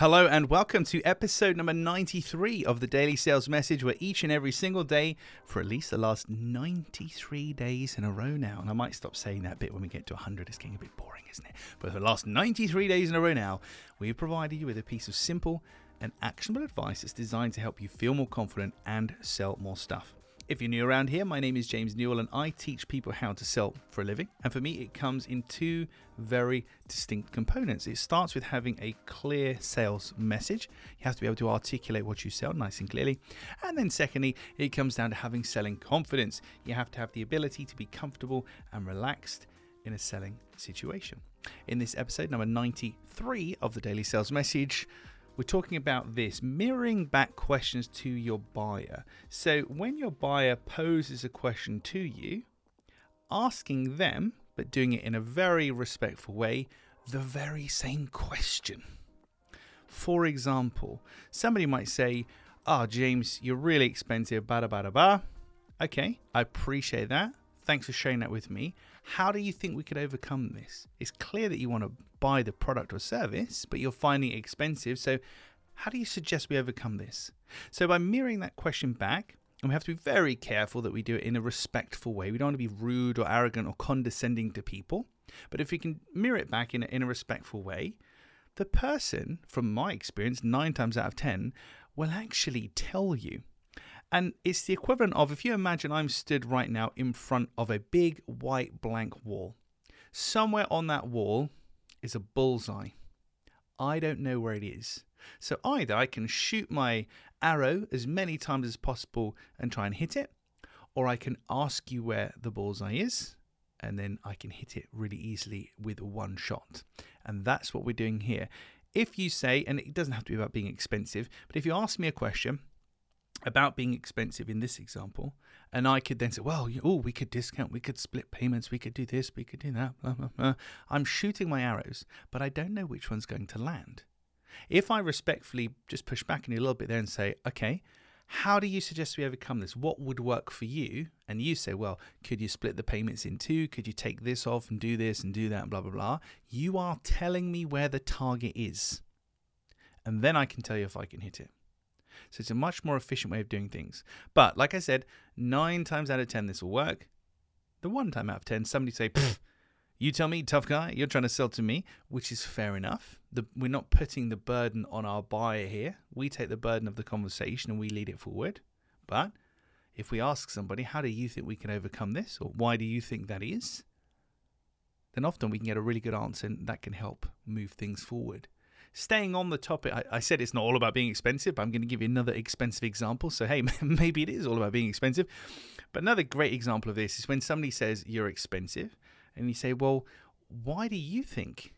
Hello and welcome to episode number 93 of the Daily Sales Message, where each and every single day for at least the last 93 days in a row now, and I might stop saying that bit when we get to 100, it's getting a bit boring, isn't it? But for the last 93 days in a row now, we've provided you with a piece of simple and actionable advice that's designed to help you feel more confident and sell more stuff. If you're new around here, my name is James Newell and I teach people how to sell for a living. And for me, it comes in two very distinct components. It starts with having a clear sales message. You have to be able to articulate what you sell nice and clearly. And then secondly, it comes down to having selling confidence. You have to have the ability to be comfortable and relaxed in a selling situation. In this episode, number 93 of the Daily Sales Message, we're talking about this, mirroring back questions to your buyer. So when your buyer poses a question to you, asking them, but doing it in a very respectful way, the very same question. For example, somebody might say, James, you're really expensive, bada bada ba. Okay, I appreciate that. Thanks for sharing that with me. How do you think we could overcome this? It's clear that you want to buy the product or service, but you're finding it expensive. So how do you suggest we overcome this? So by mirroring that question back, and we have to be very careful that we do it in a respectful way. We don't want to be rude or arrogant or condescending to people. But if we can mirror it back in a respectful way, the person, from my experience, 9 times out of 10, will actually tell you. And it's the equivalent of, if you imagine I'm stood right now in front of a big white blank wall. Somewhere on that wall is a bullseye. I don't know where it is. So either I can shoot my arrow as many times as possible and try and hit it, or I can ask you where the bullseye is, and then I can hit it really easily with one shot. And that's what we're doing here. If you say, and it doesn't have to be about being expensive, but if you ask me a question about being expensive in this example, and I could then say, we could discount, we could split payments, we could do this, we could do that, blah, blah, blah. I'm shooting my arrows, but I don't know which one's going to land. If I respectfully just push back in a little bit there and say, okay, how do you suggest we overcome this? What would work for you? And you say, well, could you split the payments in two? Could you take this off and do this and do that, and blah, blah, blah. You are telling me where the target is. And then I can tell you if I can hit it. So it's a much more efficient way of doing things. But like I said, 9 times out of 10, this will work. The 1 time out of 10, somebody say, you tell me, tough guy, you're trying to sell to me, which is fair enough. We're not putting the burden on our buyer here. We take the burden of the conversation and we lead it forward. But if we ask somebody, how do you think we can overcome this? Or why do you think that is? Then often we can get a really good answer and that can help move things forward. Staying on the topic, I said it's not all about being expensive, but I'm going to give you another expensive example. So, hey, maybe it is all about being expensive. But another great example of this is when somebody says you're expensive and you say, well, why do you think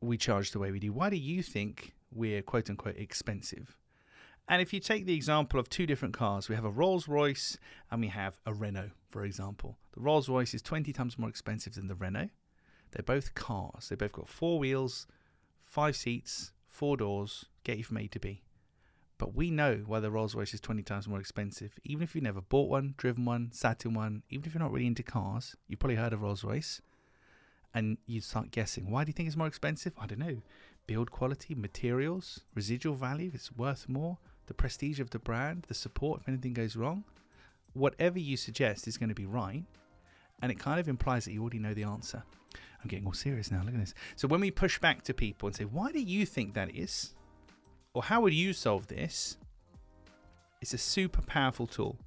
we charge the way we do? Why do you think we're quote unquote expensive? And if you take the example of 2 different cars, we have a Rolls-Royce and we have a Renault, for example. The Rolls-Royce is 20 times more expensive than the Renault. They're both cars. They both got 4 wheels, 5 seats, 4 doors, get you from A to B. But we know why the Rolls-Royce is 20 times more expensive. Even if you've never bought one, driven one, sat in one, even if you're not really into cars, you've probably heard of Rolls-Royce. And you start guessing, why do you think it's more expensive? I don't know. Build quality, materials, residual value, it's worth more. The prestige of the brand, the support if anything goes wrong. Whatever you suggest is going to be right. And it kind of implies that you already know the answer. I'm getting all serious now, look at this. So when we push back to people and say, why do you think that is? Or how would you solve this? It's a super powerful tool.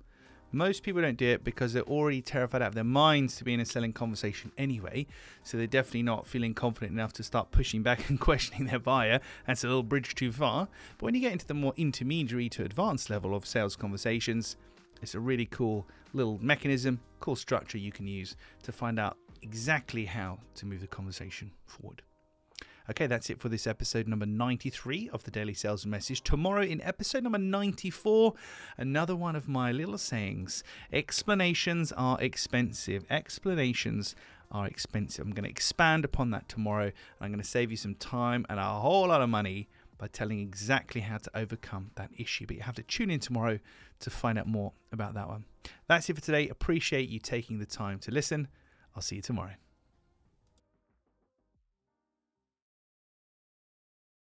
Most people don't do it because they're already terrified out of their minds to be in a selling conversation anyway. So they're definitely not feeling confident enough to start pushing back and questioning their buyer. That's a little bridge too far. But when you get into the more intermediary to advanced level of sales conversations, it's a really cool little mechanism, cool structure you can use to find out exactly how to move the conversation forward. Okay, that's it for this episode number 93 of the Daily Sales Message. Tomorrow in episode number 94, another one of my little sayings. Explanations are expensive. Explanations are expensive. I'm going to expand upon that tomorrow. And I'm going to save you some time and a whole lot of money by telling exactly how to overcome that issue. But you have to tune in tomorrow to find out more about that one. That's it for today. Appreciate you taking the time to listen. I'll see you tomorrow.